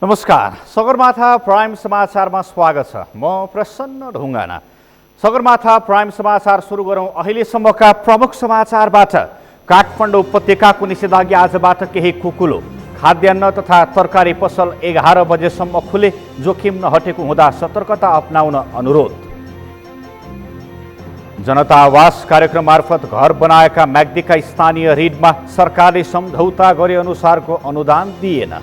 नमस्कार, सगरमाथा प्राइम समाचारमा स्वागत छ। म प्रसन्न ढुङ्गाना। सगरमाथा प्राइम समाचार सुरु गरौँ अहिलेसम्मका प्रमुख समाचारबाट। काठमाडौँ उपत्यकाको निषेधाज्ञा आजबाट केही खुकुलो। खाद्यान्न तथा तरकारी पसल 11 बजेसम्म खुले, जोखिम नहटेको हुँदा सतर्कता अपनाउन अनुरोध। जनता आवास कार्यक्रम मार्फत घर बनाएका म्याग्दीका स्थानीय ऋणमा सरकारले सम्झौता गरे अनुसारको अनुदान दिएन।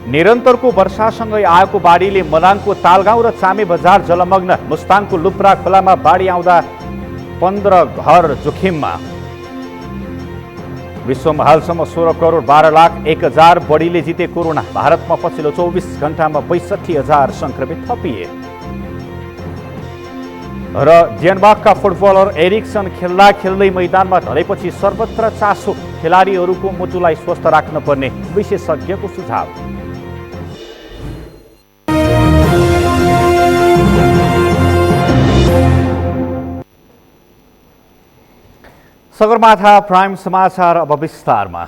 निरन्तरको वर्षासँगै आएको बाढीले मनाङको तालगाउँ र चामे बजार जलमग्न। मुस्ताङको लुप्रा खोलामा बाढी आउँदा 15 घर जोखिममा। विश्वमा हालसम्म 16 करोड 12 लाख 1 हजार बढीले जिते कोरोना। भारतमा पछिल्लो 24 घण्टामा 62,000 सङ्क्रमित थपिए। र डेनमार्कका फुटबलर एरिक्सन खेल्दै मैदानमा ढलेपछि सर्वत्र चासो। खेलाडीहरूको मुटुलाई स्वस्थ राख्न पर्ने विशेषज्ञको सुझाव। सगरमाथा प्राइम समाचार अब विस्तारमा।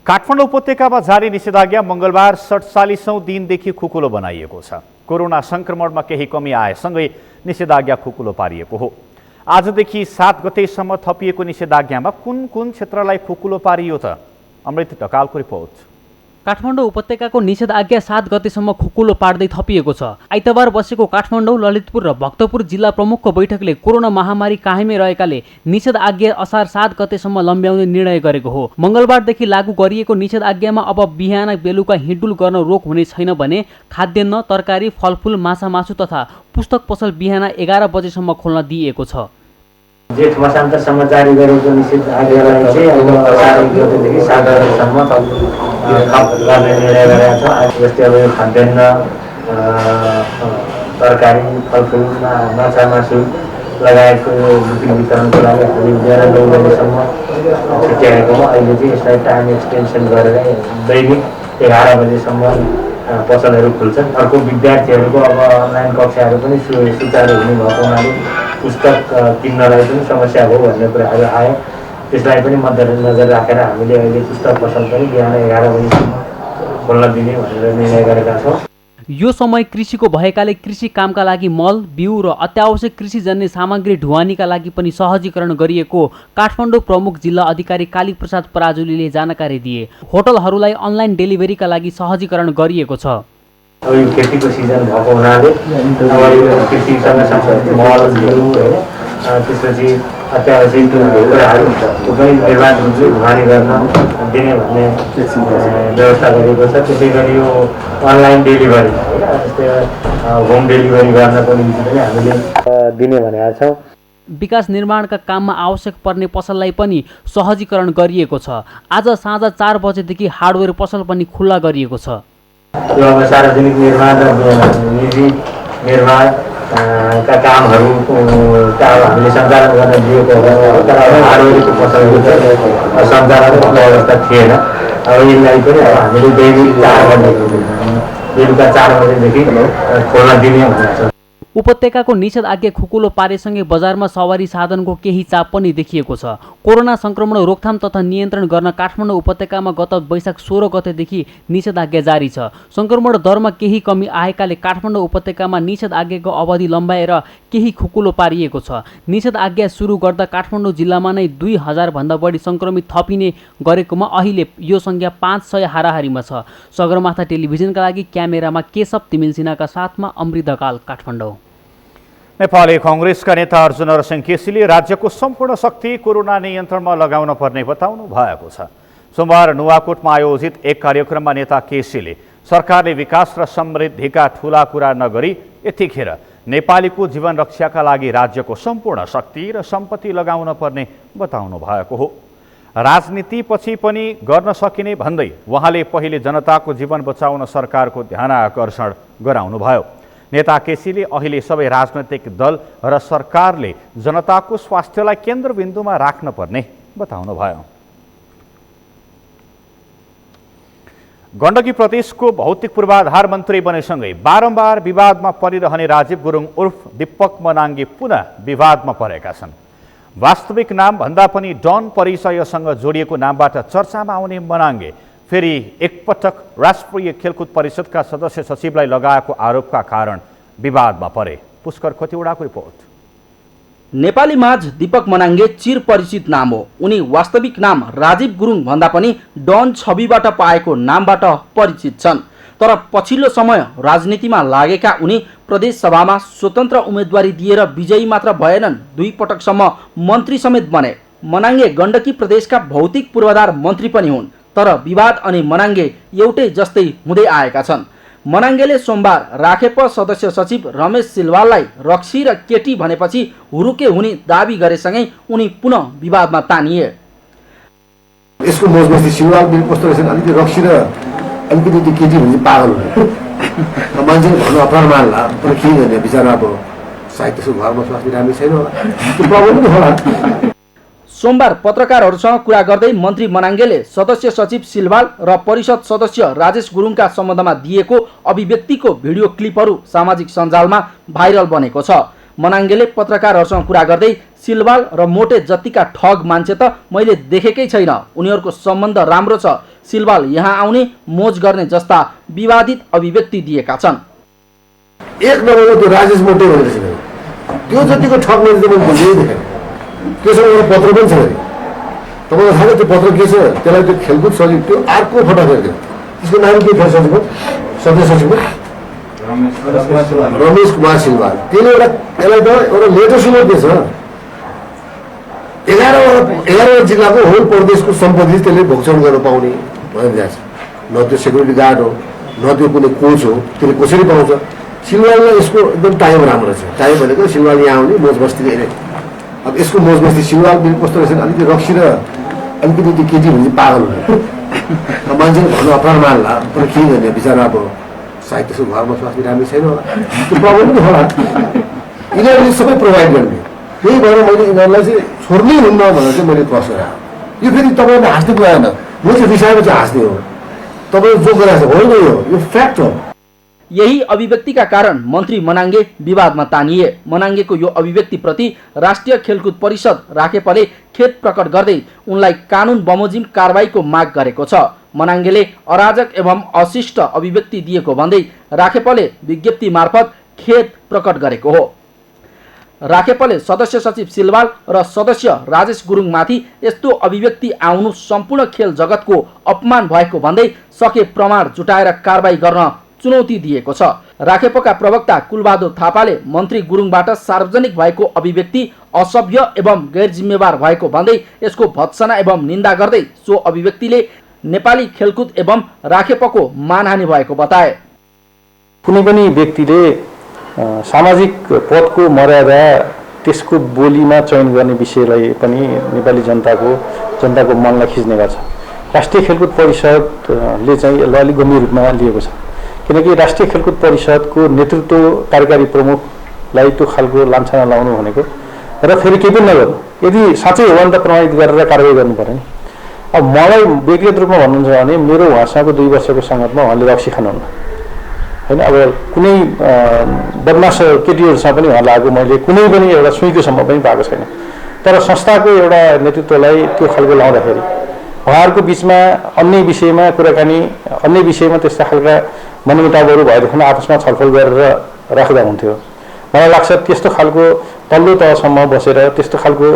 काठमाडौँ उपत्यकामा जारी निषेधाज्ञा मङ्गलबार 47औं दिनदेखि खुकुलो बनाइएको छ। कोरोना संक्रमणमा केही कमी आएसँगै निषेधाज्ञा खुकुलो पारिएको हो। आजदेखि 7 गतेसम्म थपिएको निषेधाज्ञामा कुन कुन क्षेत्रलाई खुकुलो पारियो त? अमृत ढकालको रिपोर्ट। काठमाडौँ उपत्यकाको निषेधाज्ञा 7 गतेसम्म खुकुलो पार्दै थपिएको छ। आइतबार बसेको काठमाडौँ, ललितपुर र भक्तपुर जिल्ला प्रमुखको बैठकले कोरोना महामारी कायमै रहेकाले निषेधाज्ञा असार 7 गतेसम्म लम्ब्याउने निर्णय गरेको हो। मङ्गलबारदेखि लागू गरिएको निषेधाज्ञामा अब बिहान बेलुका हिँडडुल गर्न रोक हुने छैन भने खाद्यान्न, तरकारी, फलफुल, माछा मासु तथा पुस्तक पसल बिहान 11 बजेसम्म खोल्न दिइएको छ। जेठ मसान्तसम्म जारी गरेको निषेधाज्ञालाई चाहिँ अब 4 गतेदेखि 7 गतेसम्म थप गर्ने निर्णय गरेका छ। जस्तै अब खाद्यान्न, तरकारी, फलफुल, माछा मासु लगायतको बिक्री वितरणको लागि हामीले 11 गतेसम्म छुट्याएको हो। अहिले चाहिँ यसलाई टाइम एक्सटेन्सन गरेर दैनिक 11 बजेसम्म पसलहरू खुल्छन्। अर्को विद्यार्थीहरूको अब अनलाइन कक्षाहरू पनि सुचारू हुने भएको हुनाले पुस्तक किन्नलाई पनि समस्या हो भन्ने कुराहरू आयो। त्यसलाई पनि मध्यनजर राखेर हामीले अहिले पुस्तक पसल पनि बिहान 11 बजीसम्म खोल्न दिने भनेर निर्णय गरेका छौँ। यो समय कृषिको भएकाले कृषि कामका लागि मल, बिउ र अत्यावश्यक कृषिजन्य सामग्री ढुवानीका लागि पनि सहजीकरण गरिएको काठमाडौँ प्रमुख जिल्ला अधिकारी कालीप्रसाद पराजुलीले जानकारी दिए। होटलहरूलाई अनलाइन डेलिभरीका लागि सहजीकरण गरिएको छ। अब यो खेतीको सिजन भएको हुनाले अब यो कृषिसँग सम्बन्धित मल, बिउ होइन, त्यसपछि अत्यावश्यक कुराहरू पनि निर्माण ढुवानी गर्न दिने भन्ने व्यवस्था गरिएको छ। त्यसै गरी यो अनलाइन डेलिभरी होइन, जस्तै होम डेलिभरी गर्नको निम्ति पनि हामीले दिने भनेका छौँ। विकास निर्माणका काममा आवश्यक पर्ने पसललाई पनि सहजीकरण गरिएको छ। आज साँझ 4 बजेदेखि हार्डवेयर पसल पनि खुल्ला गरिएको छ। यो अब सार्वजनिक निर्माण र निजी निर्माणका कामहरू हामीले सञ्चालन गर्न दिएको हो। तर अब हार्डवेयरको पसलहरू चाहिँ सञ्चालनको व्यवस्था थिएन। अब यसलाई पनि अब हामीले दैनिक 4 बजेदेखि बेलुका 4 बजेदेखि खोल्न दिने भनेको छ। उपत्यकाको निषेधाज्ञा खुकुलो पारेसँगै बजारमा सवारी साधनको केही चाप पनि देखिएको छ। कोरोना संक्रमण रोकथाम तथा नियन्त्रण गर्न काठमाडौँ उपत्यकामा गत वैशाख 16 गतेदेखि निषेधाज्ञा जारी छ। संक्रमण दरमा केही कमी आएकाले काठमाडौँ उपत्यकामा निषेधाज्ञाको अवधि लम्बाएर केही खुकुलो पारिएको छ। निषेधाज्ञा सुरु गर्दा काठमाडौँ जिल्लामा नै 2000 भन्दा बढी संक्रमित थपिने गरेकोमा अहिले यो सङ्ख्या 500 हाराहारीमा छ। सगरमाथा टेलिभिजनका लागि क्यामेरामा केशव तिमिल सिन्हाका साथमा अमृत ढकाल, काठमाडौँ। नेपाली कांग्रेसका नेता अर्जुन नरसिंह केसीले राज्यको सम्पूर्ण शक्ति कोरोना नियन्त्रणमा लगाउन पर्ने बताउनु भएको छ। सोमबार नुवाकोटमा आयोजित एक कार्यक्रममा नेता केसीले सरकारले विकास र समृद्धिका ठूला कुरा नगरी यतिखेर नेपालीको जीवन रक्षाका लागि राज्यको सम्पूर्ण शक्ति र सम्पत्ति लगाउन पर्ने बताउनु भएको हो। राजनीतिपछि पनि गर्न सकिने भन्दै उहाँले पहिले जनताको जीवन बचाउन सरकारको ध्यानाकर्षण गराउनुभयो। नेता केसीले अहिले सबै राजनैतिक दल र सरकारले जनताको स्वास्थ्यलाई केन्द्रबिन्दुमा राख्न पर्ने बताउनुभयो। गण्डकी प्रदेशको भौतिक पूर्वाधार मन्त्री बनेसँगै बारम्बार विवादमा परिरहने राजीव गुरुङ उर्फ दीपक मनाङ्गी पुनः विवादमा परेका छन्। वास्तविक नाम भन्दा पनि डन परिचयसँग जोडिएको नामबाट चर्चामा आउने मनाङ्गे फेरि एकपटक राष्ट्रिय खेलकुद परिषदका सदस्य सचिवलाई लगाएको आरोपका कारण विवादमा परे। पुष्कर खतिवडाको रिपोर्ट। नेपाली माझ दीपक मनाङ्गे चिर परिचित नाम हो। उनी वास्तविक नाम राजीव गुरुङ भन्दा पनि डन छविबाट पाएको नामबाट परिचित छन्। तर पछिल्लो समय राजनीतिमा लागेका उनी प्रदेश सभामा स्वतन्त्र उम्मेदवारी दिएर विजयी मात्र भएनन्, 2 पटकसम्म मन्त्री समेत बने। मनाङ्गे गण्डकी प्रदेशका भौतिक पूर्वाधार मन्त्री पनि हुन्। तर विवाद अनि मनाङ्गे एउटै जस्तै हुँदै आएका छन्। मनाङ्गेले सोमबार राखेप सदस्य सचिव रमेश सिलवाललाई रक्सी र केटी भनेपछि हुरुके हुने दाबी गरेसँगै उनी पुनः विवादमा तानिए। यसको मोजमस्ती सिलवाल बिल कस्तो रहेछ, अलिकति रक्सी र अलिकति त्यो केटी भने पागल हुने मान्छेले भन्नु अपराध मान्ला, तर के गर्ने बिचरा, अब सायद त्यसको घरमा स्वास्थ्य राम्रो छैन होला, त्यो प्रब्लम पनि होला। सोमबार पत्रकारहरूसँग कुरा गर्दै मन्त्री मनाङ्गेले सदस्य सचिव सिलवाल र परिषद सदस्य राजेश गुरुङका सम्बन्धमा दिएको अभिव्यक्तिको भिडियो क्लिपहरू सामाजिक सञ्जालमा भाइरल बनेको छ। मनाङ्गेले पत्रकारहरूसँग कुरा गर्दै सिलवाल र मोटे जतिका ठग मान्छे त मैले देखेकै छैन, उनीहरूको सम्बन्ध राम्रो छ, सिलवाल यहाँ आउने मोज गर्ने जस्ता विवादित अभिव्यक्ति दिएका छन्। एक नम्बरमा त्यो राजेश मोटे भनेको छ, त्यो जतिको ठग मान्छे मैले बुझ्दै देखेँ। त्यसमा एउटा पत्र पनि छ, तपाईँलाई थाहा छ त्यो पत्र के छ? त्यसलाई त्यो खेलकुद सचिव, त्यो अर्को फटाफट त्यसको नाम के थियो सचिवको, सदस्य सचिवको रमेश कुमार सिलवाल। त्यसले यसलाई त एउटा लेटेस्ट के छ, 11 जिल्लाको होल प्रदेशको सम्पत्ति त्यसले भोक्चन गर्न पाउने भनेर छ। न त्यो सेक्युरिटी गार्ड हो, न त्यो कुनै कोच हो, त्यसले कसरी पाउँछ? सिलवाललाई यसको एकदम टाइम राम्रो छ। टाइम भनेको सिलवाल यहाँ आउने मोज मस्ती हेरे। अब यसको मोज मस्ती सिलवाल बिल कस्तो रहेछ, अलिकति रक्सी र अलिकति त्यो केटी भने पागल हुने मान्छेले भन्नु अपराध मान्ला, तर के गर्ने बिचरा, अब सायद त्यसको घरमा स्वास्थ्य राम्रो छैन होला, त्यो प्रब्लम पनि होला। यिनीहरूले सबै प्रोभाइड गर्ने, त्यही भएर मैले यिनीहरूलाई चाहिँ छोड्नै हुन्न भनेर चाहिँ मैले क्रस गरेँ। यो फेरि तपाईँले हाँस्दै गएन, म चाहिँ रिसाएको चाहिँ हाँस्ने हो, तपाईँले जो गरेको छ होइन, यो फ्याक्ट हो। यही अभिव्यक्तिका कारण मन्त्री मनाङ्गे विवादमा तानिए। मनाङ्गेको यो अभिव्यक्तिप्रति राष्ट्रिय खेलकुद परिषद राखेपले खेद प्रकट गर्दै उनलाई कानुन बमोजिम कारबाहीको माग गरेको छ। मनाङ्गेले अराजक एवं अशिष्ट अभिव्यक्ति दिएको भन्दै राखेपले विज्ञप्ति मार्फत खेद प्रकट गरेको हो। राखेपले सदस्य सचिव सिलवाल र सदस्य राजेश गुरुङमाथि यस्तो अभिव्यक्ति आउनु सम्पूर्ण खेल जगतको अपमान भएको भन्दै सके प्रमाण जुटाएर कारबाही गर्न चुनौती दिएको छ। राखेपका प्रवक्ता कुलबहादुर थापाले मन्त्री गुरुङबाट सार्वजनिक भएको अभिव्यक्ति असभ्य एवं गैर जिम्मेवार भएको भन्दै यसको भत्सना एवं निन्दा गर्दै सो अभिव्यक्तिले नेपाली खेलकुद एवं राखेपको मानहानि भएको बताए। कुनै पनि व्यक्तिले सामाजिक पदको मर्यादा त्यसको बोलीमा चयन गर्ने विषयलाई पनि नेपाली जनताको मनलाई खिच्ने गर्छ। राष्ट्रिय खेलकुद परिषदले चाहिँ यसलाई अलिक गम्भीर रूपमा लिएको छ, किनकि राष्ट्रिय खेलकुद परिषदको नेतृत्व कार्यकारी प्रमुखलाई त्यो खालको लान्छना लाउनु भनेको र फेरि केही पनि नगर्नु, यदि साँच्चै हो भने त प्रमाणित गरेर कारवाही गर्नु पर्यो नि। अब मलाई व्यक्तिगत रूपमा भन्नुहुन्छ भने मेरो उहाँसँगको 2 वर्षको सङ्गतमा उहाँले रक्सी खानुहुन्न होइन। अब कुनै बदमास केटीहरूसँग पनि उहाँ लागेको मैले कुनै पनि एउटा सुइँकोसम्म पनि पाएको छैन। तर संस्थाको एउटा नेतृत्वलाई त्यो खालको लाउँदाखेरि उहाँहरूको बिचमा अन्य विषयमा कुराकानी, अन्य विषयमा त्यस्ता खालका मनमुटावहरू भएदेखि आपसमा छलफल गरेर राख्दा हुन्थ्यो। मलाई लाग्छ त्यस्तो खालको तल्लो तहसम्म बसेर त्यस्तो खालको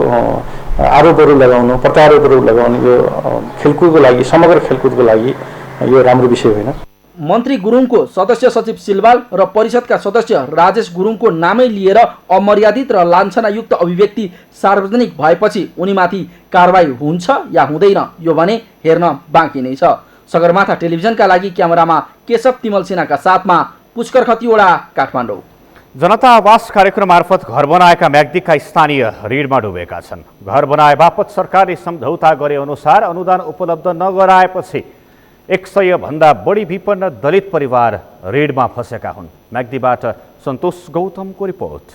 आरोपहरू लगाउनु, प्रत्यारोपहरू लगाउनु यो खेलकुदको लागि, समग्र खेलकुदको लागि यो राम्रो विषय होइन। मन्त्री गुरुङको सदस्य सचिव सिलवाल र परिषदका सदस्य राजेश गुरुङको नामै लिएर अमर्यादित र लान्छनायुक्त अभिव्यक्ति सार्वजनिक भएपछि उनीमाथि कारबाही हुन्छ या हुँदैन यो भने हेर्न बाँकी नै छ। सगरमाथा टेलिभिजनका लागि क्यामेरामा केशव तिमल सिन्हाका साथमा पुष्कर खतिवडा, काठमाडौँ। जनता आवास कार्यक्रम मार्फत घर बनाएका म्याग्दीका स्थानीय ऋणमा डुबेका छन्। घर बनाए बापत सरकारले सम्झौता गरे अनुसार अनुदान उपलब्ध नगराएपछि 100 भन्दा बढी विपन्न दलित परिवार ऋणमा फँसेका हुन्। म्याग्दीबाट सन्तोष गौतमको रिपोर्ट।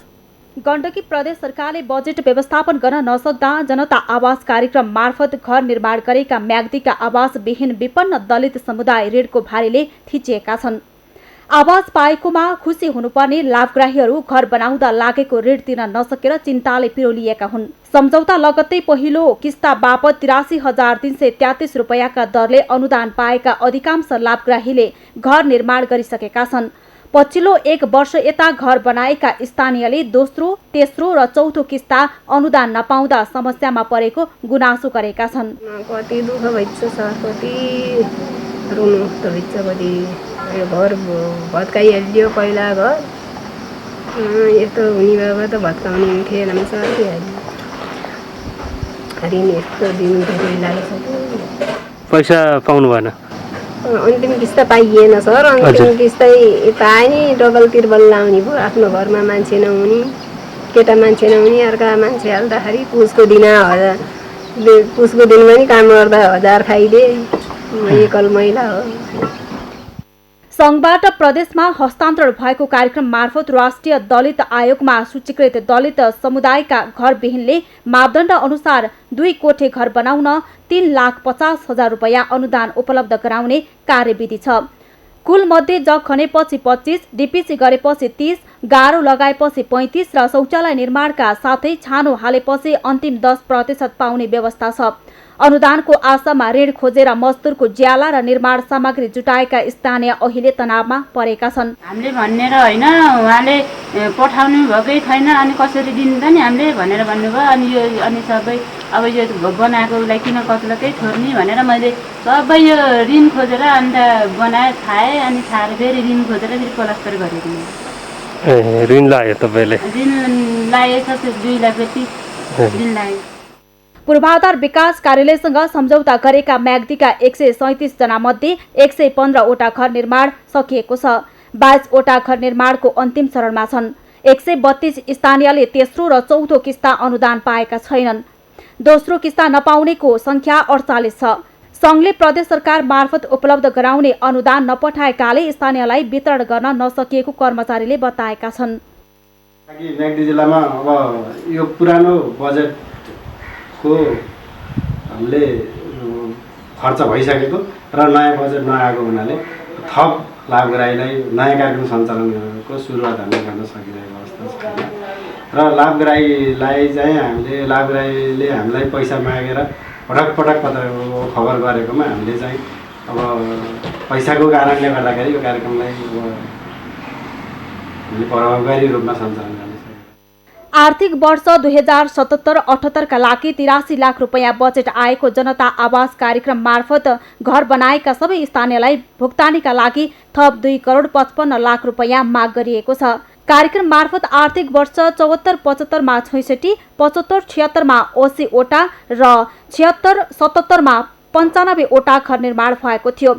गण्डकी प्रदेश सरकारले बजेट व्यवस्थापन गर्न नसक्दा जनता आवास कार्यक्रम मार्फत घर निर्माण गरेका म्याग्दीका आवासविहीन विपन्न दलित समुदाय ऋणको भारीले थिचिएका छन्। आवास पाएकोमा खुसी हुनुपर्ने लाभग्राहीहरू घर बनाउँदा लागेको ऋण तिर्न नसकेर चिन्ताले पिरोलिएका हुन्। सम्झौता लगत्तै पहिलो किस्ता बापत 83,333 रुपैयाँका दरले अनुदान पाएका अधिकांश लाभग्राहीले घर निर्माण गरिसकेका छन्। पछिल्लो 1 वर्ष यता घर बनाएका स्थानीयले दोस्रो, तेस्रो र चौथो किस्ता अनुदान नपाउँदा समस्यामा परेको गुनासो गरेका छन्। कति दुःख भइन्छ सर, कति रुनु त भइन्छ, कति यो घर भत्काइहाल्यो पहिला घर, यस्तो हुने भए त भत्काउने थिएन सर। ऋण यस्तो दिनु धेरै लागिसक्यो, पैसा पाउनु भएन। अन्तिम किस्ता पाइएन सर। अन्तिम किस्तै पाए नि डबल तिर्बल लाउने भयो। आफ्नो घरमा मान्छे नहुने, केटा मान्छे नहुने, अर्का मान्छे हाल्दाखेरि पुसको दिन पनि काम गर्दा 1000 खाइदिए। एकल महिला हो। सङ्घबाट प्रदेशमा हस्तान्तरण भएको कार्यक्रम मार्फत राष्ट्रिय दलित आयोगमा सूचीकृत दलित समुदायका घरविहीनले मापदण्ड अनुसार 2 कोठे घर बनाउन 3,50,000 रुपैयाँ अनुदान उपलब्ध गराउने कार्यविधि छ। कुल मध्ये जग खनेपछि 25, डिपिसी गरेपछि 30, गाह्रो लगाएपछि 35 र शौचालय निर्माणका साथै छानो हालेपछि अन्तिम 10% पाउने व्यवस्था छ। अनुदानको आशामा ऋण खोजेर मजदुरको ज्याला र निर्माण सामग्री जुटाएका स्थानीय अहिले तनावमा परेका छन्। हामीले भनेर होइन, उहाँले पठाउनु भएकै छैन, अनि कसरी दिन्छ नि हामीले भनेर भन्नुभयो। अनि सबै अब यो बनाएकोलाई किन कत्लकै छोड्ने भनेर मैले सबै यो ऋण खोजेर अन्त बनाए, खाएँ। अनि खाएर फेरि ऋण खोजेर फेरि प्लास्टर गरेको। ऋण लाग्यो तपाईँले? ऋण लागेछ 2 लाख जति ऋण लाग्यो। पूर्वाधार विकास कार्यालयसँग सम्झौता गरेका म्याग्दीका 137 जना मध्ये 115 वटा घर निर्माण सकिएको छ। 22 वटा घर निर्माणको अन्तिम चरणमा छन्। 132 स्थानीयले तेस्रो र चौथो किस्ता अनुदान पाएका छैनन्। दोस्रो किस्ता नपाउनेको संख्या 48 छ। संघले प्रदेश सरकार मार्फत उपलब्ध गराउने अनुदान नपठाएकाले स्थानीयलाई वितरण गर्न नसकिएको कर्मचारीले बताएका छन्। म्याग्दी जिल्लामा अब यो पुरानो बजेटको हामीले खर्च भइसकेको र नयाँ बजेट नआएको हुनाले थप लाभग्राहीलाई नयाँ कार्यक्रम सञ्चालनको सुरुवात हामीले गर्न सकिरहेको अवस्था छ। र लाभग्राहीलाई चाहिँ लाभग्राहीले हामीलाई पैसा मागेर पटक खबर गरेकोमा हामीले चाहिँ अब पैसाको कारणले गर्दाखेरि यो कार्यक्रमलाई हामीले प्रभावकारी रूपमा सञ्चालन गर्न सक्यौँ। आर्थिक वर्ष 2077-78 का लागि 83 लाख रुपैयाँ बजेट आएको जनता आवास कार्यक्रम मार्फत घर बनाएका सबै स्थानीयलाई भुक्तानीका लागि थप 2 करोड 55 लाख रुपैयाँ माग गरिएको छ। कार्यक्रम मार्फत आर्थिक वर्ष 74-75 मा 66, 75-76 मा 80 वटा र 76-77 मा 95 वटा घर निर्माण भएको थियो।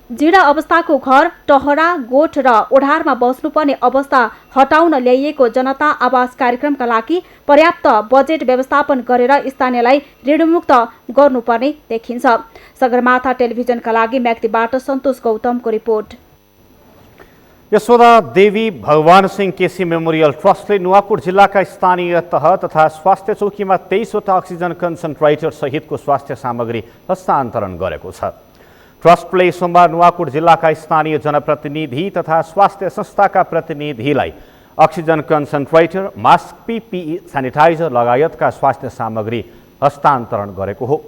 जीर्ण अवस्थाको घर, टहरा, गोठ र ओढारमा बस्नुपर्ने अवस्था हटाउन ल्याइएको जनता आवास कार्यक्रमका लागि पर्याप्त बजेट व्यवस्थापन गरेर स्थानीयलाई ऋणमुक्त गर्नुपर्ने देखिन्छ। सगरमाथा टेलिभिजनका लागि म्याग्दीबाट सन्तोष गौतमको रिपोर्ट। यशोदा देवी भगवान सिंह केसी मेमोरियल ट्रस्टले नुवाकोट जिल्लाका स्थानीय तह तथा स्वास्थ्य चौकीमा 23 वटा अक्सिजन कन्सन्ट्रेटर सहितको स्वास्थ्य सामग्री हस्तान्तरण गरेको छ। ट्रस्टले सोमबार नुवाकोट जिल्लाका स्थानीय जनप्रतिनिधि तथा स्वास्थ्य संस्थाका प्रतिनिधिलाई oxygen concentrator, mask, PPE, sanitiser लगायतका स्वास्थ्य सामग्री हस्तान्तरण गरेको हो।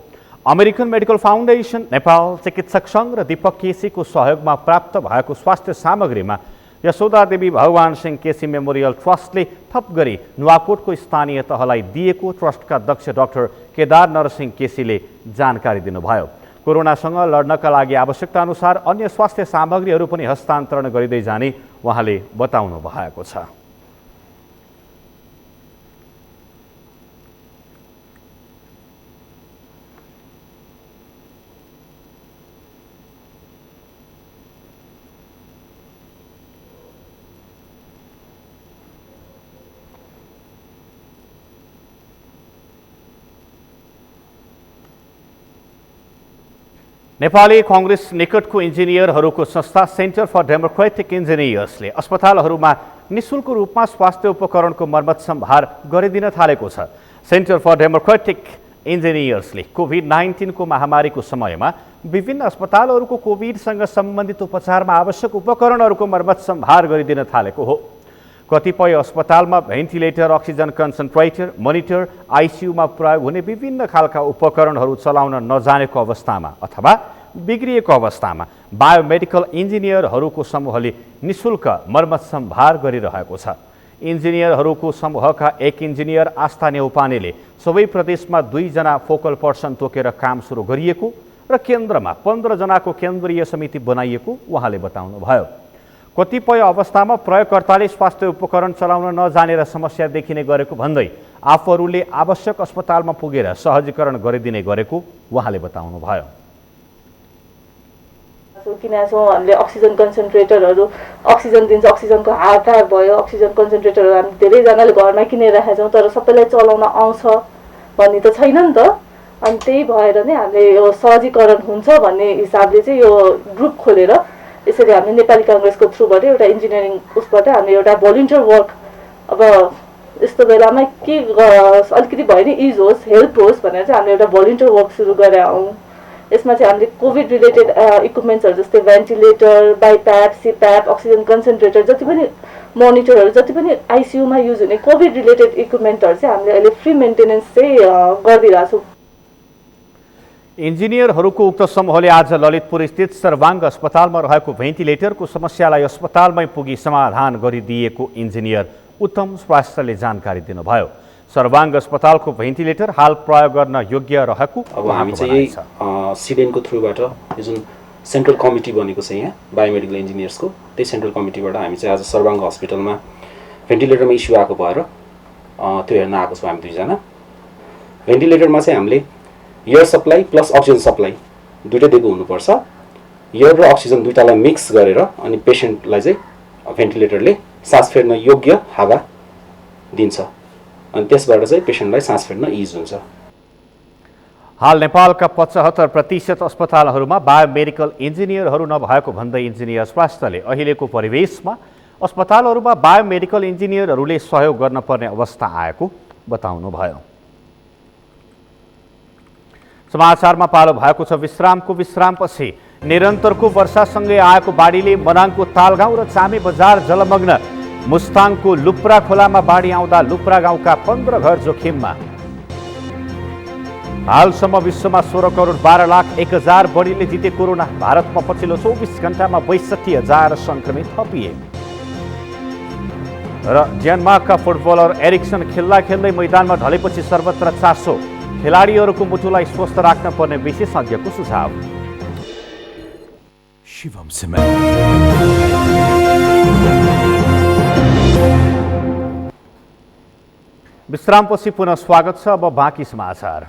अमेरिकन मेडिकल फाउन्डेसन, नेपाल चिकित्सक सङ्घ र दीपक केसीको सहयोगमा प्राप्त भएको स्वास्थ्य सामग्रीमा यशोदा देवी भगवान सिंह केसी मेमोरियल ट्रस्टले थप गरी नुवाकोटको स्थानीय तहलाई दिएको ट्रस्टका अध्यक्ष डाक्टर केदार नरसिंह केसीले जानकारी दिनुभयो। कोरोनासँग लड्नका लागि आवश्यकता अनुसार अन्य स्वास्थ्य सामग्रीहरू पनि हस्तान्तरण गरिँदै जाने उहाँले बताउनु भएको छ। नेपाली कांग्रेस निकटको इन्जिनियरहरूको संस्था सेन्टर फर डेमोक्रेटिक इन्जिनियर्सले अस्पतालहरूमा निशुल्क रूपमा स्वास्थ्य उपकरणको मर्मत सम्भार गरिदिन थालेको छ। सेन्टर फर डेमोक्रेटिक इन्जिनियर्सले कोभिड-19 महामारीको समयमा विभिन्न अस्पतालहरूको कोभिडसँग सम्बन्धित उपचारमा आवश्यक उपकरणहरूको मर्मत सम्भार गरिदिन थालेको हो। कतिपय अस्पतालमा भेन्टिलेटर, अक्सिजन कन्सन्ट्रेटर, मोनिटर, आइसियुमा प्रयोग हुने विभिन्न खालका उपकरणहरू चलाउन नजानेको अवस्थामा अथवा बिग्रिएको अवस्थामा बायोमेडिकल इन्जिनियरहरूको समूहले निशुल्क मर्मत सम्भार गरिरहेको छ। इन्जिनियरहरूको समूहका एक इन्जिनियर आस्था नेउपानेले सबै प्रदेशमा 2 जना फोकल पर्सन तोकेर काम सुरु गरिएको र केन्द्रमा 15 जनाको केन्द्रीय समिति बनाइएको उहाँले बताउनुभयो। कतिपय अवस्थामा प्रयोगकर्ताले स्वास्थ्य उपकरण चलाउन नजानेर समस्या देखिने गरेको भन्दै आफूहरूले आवश्यक अस्पतालमा पुगेर सहजीकरण गरिदिने गरेको उहाँले बताउनुभयो। किनेछौँ हामीले अक्सिजन कन्सन्ट्रेटरहरू, अक्सिजन दिन्छ, अक्सिजनको हार्ट भयो, अक्सिजन कन्सन्ट्रेटरहरू हामी धेरैजनाले घरमा किनिरहेका छौँ, तर सबैलाई चलाउन आउँछ भन्ने त छैन नि त। अनि त्यही भएर नै हामीले यो सहजीकरण हुन्छ भन्ने हिसाबले चाहिँ यो ग्रुप खोलेर यसरी हामीले नेपाली काङ्ग्रेसको थ्रुबाट एउटा इन्जिनियरिङ उसबाट हामीले एउटा भोलिन्टियर वर्क, अब यस्तो बेलामा के अलिकति भयो नि इज होस्, हेल्प होस् भनेर चाहिँ हामीले एउटा भोलिन्टियर वर्क सुरु गरेर हौँ। यसमा चाहिँ हामीले कोभिड रिलेटेड इक्विपमेन्ट्सहरू जस्तै भेन्टिलेटर, बाइप्याप, सिप्याप, अक्सिजन कन्सन्ट्रेटर, जति पनि मोनिटरहरू, जति पनि आइसियुमा युज हुने कोभिड रिलेटेड इक्विपमेन्टहरू चाहिँ हामीले अहिले फ्री मेन्टेनेन्स चाहिँ गरिदिरहेको छौँ। इन्जिनियरहरूको उक्त समूहले आज ललितपुर स्थित सर्वाङ्ग अस्पतालमा रहेको भेन्टिलेटरको समस्यालाई अस्पतालमै पुगी समाधान गरिदिएको इन्जिनियर उत्तम श्रेष्ठले जानकारी दिनुभयो। सर्वाङ्ग अस्पतालको भेन्टिलेटर हाल प्रयोग गर्न योग्य रहेको अब हामी चाहिँ यही सिडेनको थ्रुबाट यो जुन सेन्ट्रल कमिटी बनेको छ यहाँ बायोमेडिकल इन्जिनियर्सको, त्यही सेन्ट्रल कमिटीबाट हामी चाहिँ आज सर्वाङ्ग हस्पिटलमा भेन्टिलेटरमा इस्यु आएको भएर त्यो हेर्न आएको छौँ हामी 2 जना। भेन्टिलेटरमा चाहिँ हामीले air supply plus oxygen supply दुइटै दिएको हुनुपर्छ। एयर र अक्सिजन दुइटालाई मिक्स गरेर अनि पेसेन्टलाई चाहिँ भेन्टिलेटरले सास फेर्न योग्य हावा दिन्छ अनि त्यसबाट चाहिँ पेसेन्टलाई सास फेर्न इज हुन्छ। हाल नेपालका 75% अस्पतालहरूमा बायोमेडिकल इन्जिनियरहरू नभएको भन्दै इन्जिनियर श्रेष्ठले अहिलेको परिवेशमा अस्पतालहरूमा बायोमेडिकल इन्जिनियरहरूले सहयोग गर्न पर्ने अवस्था आएको बताउनुभयो। समाचारमा पालो भएको छ विश्रामको। विश्रामपछि निरन्तरको वर्षासँगै आएको बाढीले मनाङको तालगाउँ र चामे बजार जलमग्न। मुस्ताङको लुप्रा खोलामा बाढी आउँदा लुप्रा गाउँका 15 घर जोखिममा। हालसम्म विश्वमा 16 करोड 12 लाख 1 हजार बढीले जिते कोरोना। भारतमा पछिल्लो 24 घण्टामा 62,000 सङ्क्रमित थपिए। र डेनमार्कका फुटबलर एरिक्सन खेल्दै मैदानमा ढलेपछि सर्वत्र चासो। खेलाडीहरूको मुटुलाई स्वस्थ राख्न पर्ने विशेषज्ञको सुझाव। शिवम सिमेन्ट। विश्रामपछि पुनः स्वागत छ। अब बाँकी समाचार।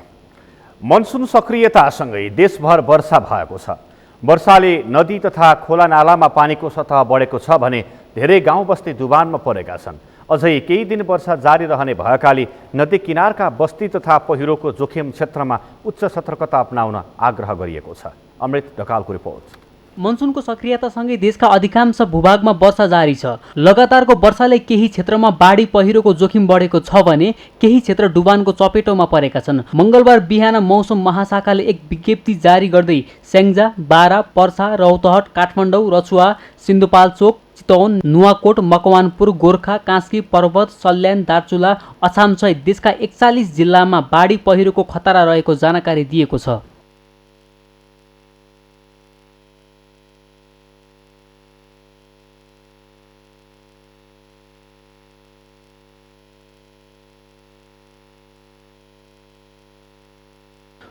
मनसुन सक्रियतासँगै देशभर वर्षा भएको छ। वर्षाले नदी तथा खोला नालामा पानीको सतह बढेको छ भने धेरै गाउँ बस्ती डुबानमा परेका छन्। अझै केही दिन वर्षा जारी रहने भएकाले नदी किनारका बस्ती तथा पहिरोको जोखिम क्षेत्रमा उच्च सतर्कता अपनाउन आग्रह गरिएको छ। अमृत ढकालको रिपोर्ट। मनसुनको सक्रियतासँगै देशका अधिकांश भूभागमा वर्षा जारी छ। लगातारको वर्षाले केही क्षेत्रमा बाढी पहिरोको जोखिम बढेको छ भने केही क्षेत्र डुबानको चपेटोमा परेका छन्। मङ्गलबार बिहान मौसम महाशाखाले एक विज्ञप्ति जारी गर्दै स्याङ्जा, बारा, पर्सा, रौतहट, काठमाडौँ, रचुवा, सिन्धुपाल्चोक, चितवन, नुवाकोट, मकवानपुर, गोर्खा, कास्की, पर्वत, सल्यान, दार्चुला, अछामसहित देशका 41 जिल्लामा बाढी पहिरोको खतरा रहेको जानकारी दिएको छ।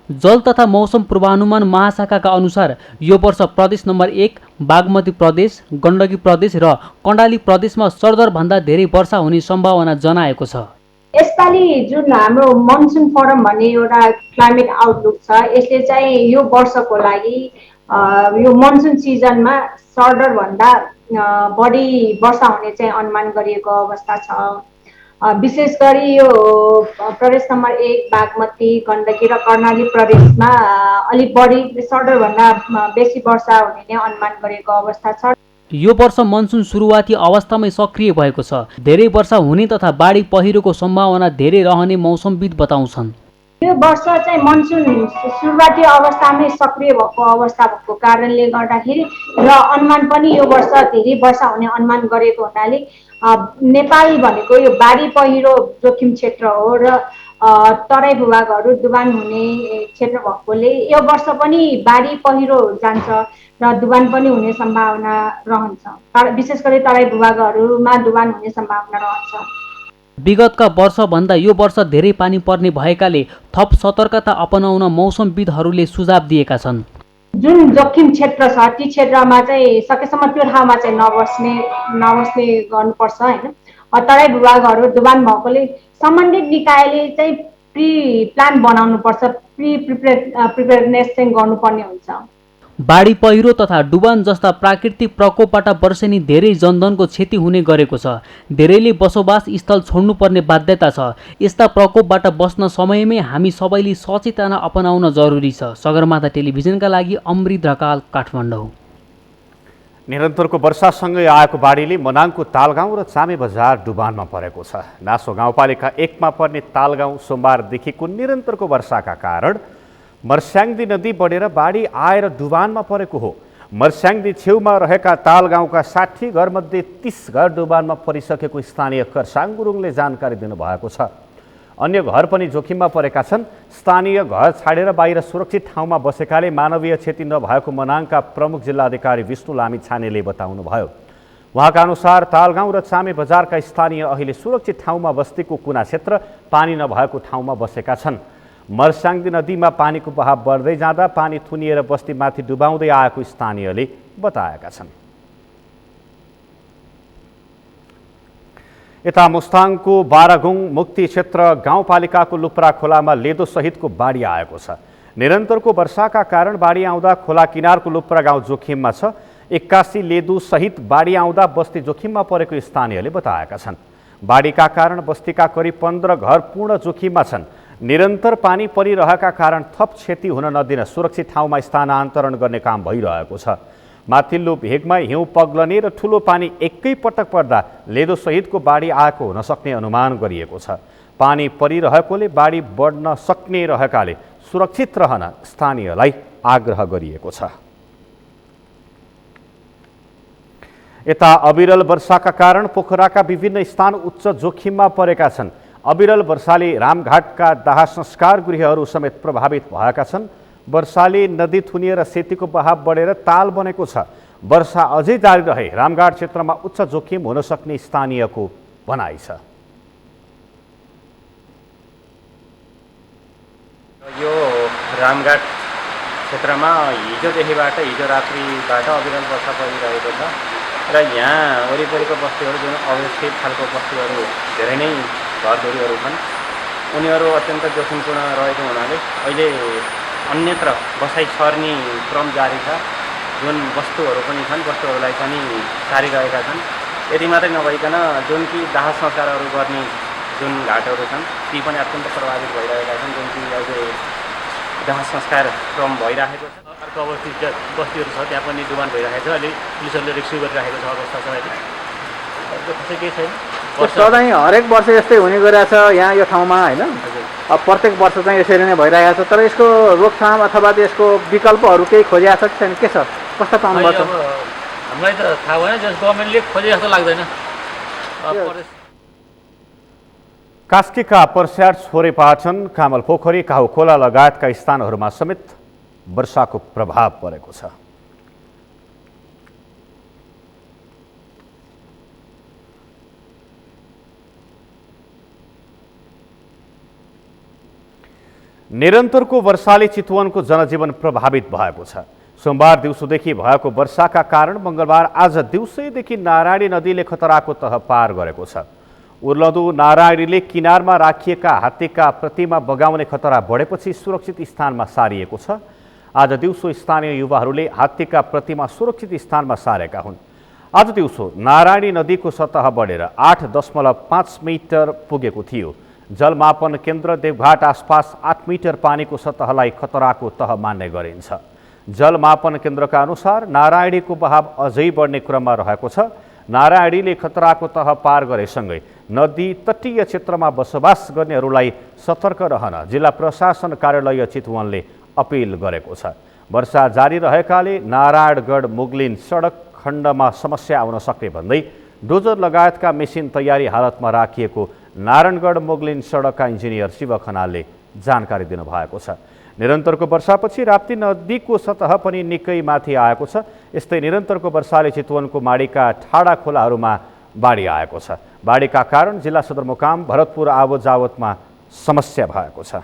जल तथा मौसम पूर्वानुमान महाशाखाका अनुसार यो वर्ष प्रदेश नम्बर 1 बागमती प्रदेश, गण्डकी प्रदेश र कर्णाली प्रदेशमा सरदरभन्दा धेरै वर्षा हुने सम्भावना जनाएको छ। यसपालि जुन हाम्रो मनसुन फोरम भन्ने एउटा क्लाइमेट आउटलुक छ, यसले चाहिँ यो वर्षको लागि यो मनसुन सिजनमा सरदरभन्दा बढी वर्षा हुने चाहिँ अनुमान गरिएको अवस्था छ। विशेष गरी यो प्रदेश नम्बर 1 बागमती, गण्डकी र कर्णाली प्रदेशमा अलिक बढी सरदरभन्दा बेसी वर्षा हुने नै अनुमान गरेको अवस्था छ। यो वर्ष मनसुन सुरुवाती अवस्थामै सक्रिय भएको छ। धेरै वर्षा हुने तथा बाढी पहिरोको सम्भावना धेरै रहने मौसमविद बताउँछन्। यो वर्ष चाहिँ मनसुन सुरुवाती अवस्थामै सक्रिय भएको अवस्था भएको कारणले गर्दाखेरि र अनुमान पनि यो वर्ष धेरै वर्षा हुने अनुमान गरेको हुनाले नेपाल भनेको यो बाढी पहिरो जोखिम क्षेत्र हो र तराई भूभागहरू डुबान हुने क्षेत्र भएकोले यो वर्ष पनि बाढी पहिरो जान्छ र डुबान पनि हुने सम्भावना रहन्छ। विशेष गरी तराई भूभागहरूमा डुबान हुने सम्भावना रहन्छ। विगतका वर्षभन्दा यो वर्ष धेरै पानी पर्ने भएकाले थप सतर्कता अपनाउन मौसमविदहरूले सुझाव दिएका छन्। जुन जोखिम क्षेत्र छ ती क्षेत्रमा चाहिँ सकेसम्म त्यो ठाउँमा चाहिँ नबस्ने गर्नुपर्छ होइन। तराई भूभागहरू डुबान भएकोले सम्बन्धित निकायले चाहिँ प्री प्लान बनाउनुपर्छ, प्रिपेयरनेस चाहिँ गर्नुपर्ने हुन्छ। बाढी पहिरो तथा डुबान जस्ता प्राकृतिक प्रकोपबाट वर्षेनी धेरै जनधनको क्षति हुने गरेको छ। धेरैले बसोबास स्थल छोड्नुपर्ने बाध्यता छ। यस्ता प्रकोपबाट बस्न समयमै हामी सबैले सचेतना अपनाउन जरुरी छ। सगरमाथा टेलिभिजनका लागि अमृत ढकाल, काठमाडौँ। निरन्तरको वर्षासँगै आएको बाढीले मनाङको तालगाउँ र चामे बजार डुबानमा परेको छ। नासो गाउँपालिका 1 मा पर्ने तालगाउँ सोमबारदेखिको निरन्तरको वर्षाका कारण मर्स्याङ्दी नदी बढेर बाढी आएर डुबानमा परेको हो। मर्स्याङ्दी छेउमा रहेका तालगाउँका 60 घरमध्ये 30 घर डुबानमा परिसकेको स्थानीय खरसाङ गुरुङले जानकारी दिनुभएको छ। अन्य घर पनि जोखिममा परेका छन्। स्थानीय घर छाडेर बाहिर सुरक्षित ठाउँमा बसेकाले मानवीय क्षति नभएको मनाङका प्रमुख जिल्लाधिकारी विष्णु लामिछानेले बताउनुभयो। उहाँका अनुसार तालगाउँ र चामे बजारका स्थानीय अहिले सुरक्षित ठाउँमा बस्तीको कुना क्षेत्र पानी नभएको ठाउँमा बसेका छन्। मर्स्याङ्दी नदीमा पानीको बहाव बढ्दै जाँदा पानी थुनिएर बस्तीमाथि डुबाउँदै आएको स्थानीयले बताएका छन्। यता मुस्ताङको बारागुङ मुक्ति क्षेत्र गाउँपालिकाको लुप्रा खोलामा लेदो सहितको बाढी आएको छ। निरन्तरको वर्षाका कारण बाढी आउँदा खोला किनारको लुप्रा गाउँ जोखिममा छ। 81 लेदो सहित बाढी आउँदा बस्ती जोखिममा परेको स्थानीयले बताएका छन्। बाढीका कारण बस्तीका करिब 15 घर पूर्ण जोखिममा छन्। निरन्तर पानी परिरहेका कारण थप क्षति हुन नदिन सुरक्षित ठाउँमा स्थानान्तरण गर्ने काम भइरहेको छ। माथिल्लो भेगमा हिउँ पग्लने र ठुलो पानी एकैपटक पर्दा लेदो सहितको बाढी आएको हुन सक्ने अनुमान गरिएको छ। पानी परिरहेकोले बाढी बढ्न सक्ने रहेकाले सुरक्षित रहन स्थानीयलाई आग्रह गरिएको छ। यता अविरल वर्षाका कारण पोखराका विभिन्न स्थान उच्च जोखिममा परेका छन्। अविरल वर्षाले रामघाटका दाह संस्कार गृहहरू समेत प्रभावित भएका छन्। वर्षाले नदी थुनिएर सेतीको बहाव बढेर ताल बनेको छ। वर्षा अझै जारी रहे रामघाट क्षेत्रमा उच्च जोखिम हुन सक्ने स्थानीयको भनाइ छ। यो रामघाट क्षेत्रमा हिजोदेखिबाट हिजो रात्रिबाट अविरल वर्षा परिरहेको छ र यहाँ वरिपरिको बस्तीहरू जुन अवस्थित खालको बस्तीहरू धेरै नै घरधुरीहरू छन् उनीहरू अत्यन्त जोखिमपूर्ण रहेको हुनाले अहिले अन्यत्र बसाइ सर्ने क्रम जारी छ। जुन वस्तुहरू पनि छन् वस्तुहरूलाई पनि सारिरहेका छन्। यति मात्रै नभइकन जुन कि दाह संस्कारहरू गर्ने जुन घाटहरू छन् ती पनि अत्यन्त प्रभावित भइरहेका छन्। जुन कि अहिले दाह संस्कार क्रम भइरहेको छ। अर्को अवस्थित बस्तीहरू छ त्यहाँ पनि डुबान भइरहेको छ। अहिले पुलिसहरूले रेस्क्यु गरिरहेको छ अवस्था छ। अहिले त्यसै केही छैन। सधैँ हरेक वर्ष यस्तै हुने गरिरहेछ यहाँ यो ठाउँमा होइन। अब प्रत्येक वर्ष चाहिँ यसरी नै भइरहेको छ। तर यसको रोकथाम अथवा यसको विकल्पहरू केही खोजिएको छ कि छैन, के छ, कस्तो पाउनुपर्छ? हामीलाई त थाहा भएन, जस गभर्मेन्टले खोजे जस्तो लाग्दैन। कास्कीका पर्स्याट, छोरेपाटन, कामल पोखरी, काहु खोला लगायतका स्थानहरूमा समेत वर्षाको प्रभाव परेको छ। निरन्तरको वर्षाले चितवनको जनजीवन प्रभावित भएको छ। सोमबार दिउँसोदेखि भएको वर्षाका कारण मङ्गलबार आज दिउँसैदेखि नारायणी नदीले खतराको तह पार गरेको छ। उर्लदो नारायणीले किनारमा राखिएका हात्तीका प्रतिमा बगाउने खतरा बढेपछि सुरक्षित स्थानमा सारिएको छ। आज दिउँसो स्थानीय युवाहरूले हात्तीका प्रतिमा सुरक्षित स्थानमा सारेका हुन्। आज दिउँसो नारायणी नदीको सतह बढेर 8.5 मिटर पुगेको थियो। जलमापन केन्द्र देवघाट आसपास 8 मिटर पानीको सतहलाई खतराको तह मान्ने गरिन्छ। जलमापन केन्द्रका अनुसार नारायणीको बहाव अझै बढ्ने क्रममा रहेको छ। नारायणीले खतराको तह पार गरेसँगै नदी तटीय क्षेत्रमा बसोबास गर्नेहरूलाई सतर्क रहन जिल्ला प्रशासन कार्यालय चितवनले अपिल गरेको छ। वर्षा जारी रहेकाले नारायणगढ मुगलिन सडक खण्डमा समस्या आउन सक्ने भन्दै डोजर लगायतका मेसिन तयारी हालतमा राखिएको नारायणगढ मुगलिन सडकका इन्जिनियर शिव खनालले जानकारी दिनुभएको छ। निरन्तरको वर्षापछि राप्ती नदीको सतह पनि निकै माथि आएको छ। यस्तै निरन्तरको वर्षाले चितवनको माडीका ठाडा खोलाहरूमा बाढी आएको छ। बाढीका कारण जिल्ला सदरमुकाम भरतपुर आवत जावतमा समस्या भएको छ।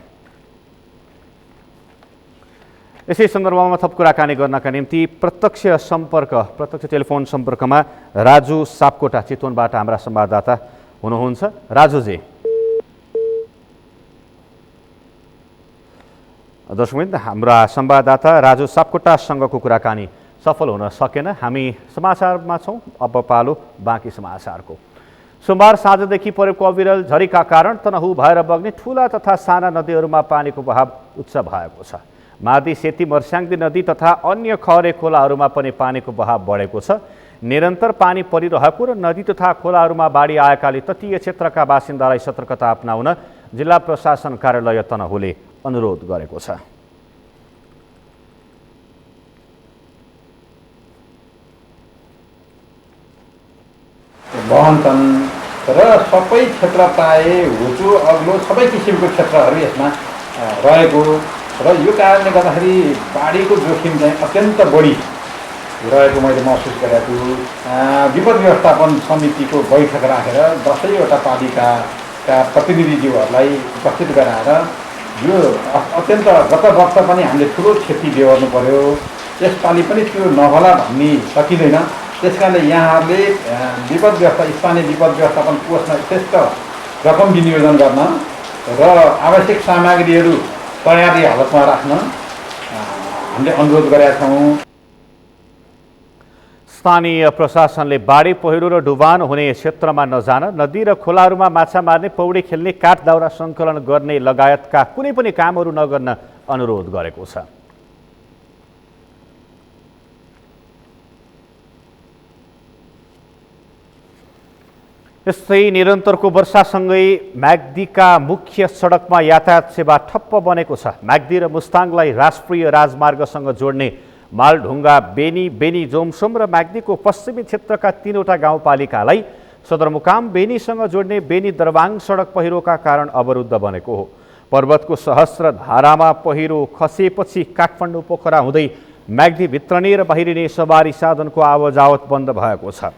यसै सन्दर्भमा थप कुराकानी गर्नका निम्ति प्रत्यक्ष टेलिफोन सम्पर्कमा राजु सापकोटा चितवनबाट हाम्रा संवाददाता हुनुहुन्छ। राजुजी, दर्शकवृन्द, हाम्रा संवाददाता राजु सापकोटासँगको कुराकानी सफल हुन सकेन। हामी समाचारमा छौँ, अब पालो बाँकी समाचारको। सोमबार साँझदेखि परेको अविरल झरीका कारण तनहु भएर बग्ने ठुला तथा साना नदीहरूमा पानीको बहाव उच्च भएको छ। मादी सेती मर्स्याङ्दी नदी तथा अन्य खहरे खोलाहरूमा पनि पानीको बहाव बढेको छ। निरन्तर पानी परिरहेको र नदी तथा खोलाहरूमा बाढी आएकाले तटीय क्षेत्रका बासिन्दालाई सतर्कता अपनाउन जिल्ला प्रशासन कार्यालय तनहुले अनुरोध गरेको छ। बहन्छन् र सबै क्षेत्र प्राय होचो अग्लो सबै किसिमको क्षेत्रहरू यसमा रहेको र यो कारणले गर्दाखेरि बाढीको जोखिम चाहिँ अत्यन्त बढी रहेको मैले महसुस गरेको छु। विपद व्यवस्थापन समितिको बैठक राखेर 10वटा पालिकाका प्रतिनिधिज्यूहरूलाई उपस्थित गराएर यो अत्यन्त गत वर्ष पनि हामीले ठुलो क्षति बेहोर्नु पर्यो, यसपालि पनि त्यो नहोला भन्ने सकिँदैन। त्यसकारणले यहाँहरूले स्थानीय विपद व्यवस्थापन कोषमा यथेष्ट रकम विनियोजन गर्न र आवश्यक सामग्रीहरू तयारी हालतमा राख्न हामीले अनुरोध गरेका छौँ। स्थानीय प्रशासनले बाढी पहिरो र डुबान हुने क्षेत्रमा नजान, नदी र खोलाहरूमा माछा मार्ने, पौडी खेल्ने, काठ दाउरा सङ्कलन गर्ने लगायतका कुनै पनि कामहरू नगर्न अनुरोध गरेको छ। यस्तै निरन्तरको वर्षासँगै म्याग्दीका मुख्य सडकमा यातायात सेवा ठप्प बनेको छ। म्याग्दी र मुस्ताङलाई राष्ट्रिय राजमार्गसँग जोड्ने मालढुङ्गा बेनी जोमसोम र म्याग्दीको पश्चिमी क्षेत्रका 3वटा गाउँपालिकालाई सदरमुकाम बेनीसँग जोड्ने बेनी दरबाङ सडक पहिरोका कारण अवरुद्ध बनेको हो। पर्वतको सहस्र धारामा पहिरो खसेपछि काठमाडौँ पोखरा हुँदै म्याग्दी भित्रने र बाहिरिने सवारी साधनको आवजावत बन्द भएको छ।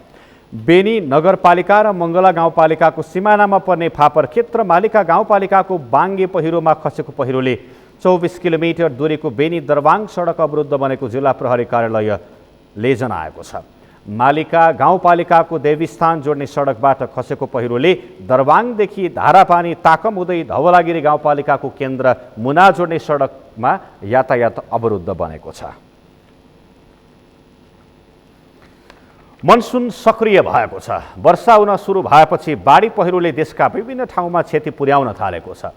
बेनी नगरपालिका र मङ्गला गाउँपालिकाको सिमानामा पर्ने फापरखेत र मालिका गाउँपालिकाको बाङ्गे पहिरोमा खसेको पहिरोले 24 किलोमिटर दूरीको बेनी दरबाङ सडक अवरुद्ध बनेको जिल्ला प्रहरी कार्यालयले जनाएको छ। मालिका गाउँपालिकाको देवीस्थान जोड्ने सडकबाट खसेको पहिरोले दरबाङदेखि धारापानी ताकम हुँदै धवलागिरी गाउँपालिकाको केन्द्र मुना जोड्ने सडकमा यातायात अवरुद्ध बनेको छ। मनसुन सक्रिय भएको छ। वर्षा हुन सुरु भएपछि बाढी पहिरोले देशका विभिन्न ठाउँमा क्षति पुर्याउन थालेको छ।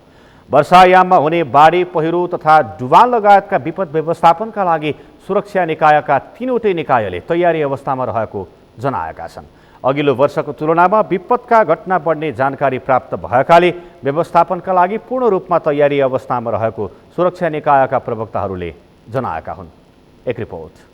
वर्षायाममा हुने बाढी पहिरो तथा डुबान लगायतका विपद व्यवस्थापनका लागि सुरक्षा निकायका 3वटै निकायले तयारी अवस्थामा रहेको जनाएका छन्। अघिल्लो वर्षको तुलनामा विपदका घटना बढ्ने जानकारी प्राप्त भएकाले व्यवस्थापनका लागि पूर्ण रूपमा तयारी अवस्थामा रहेको सुरक्षा निकायका प्रवक्ताहरूले जनाएका हुन्। एक रिपोर्ट।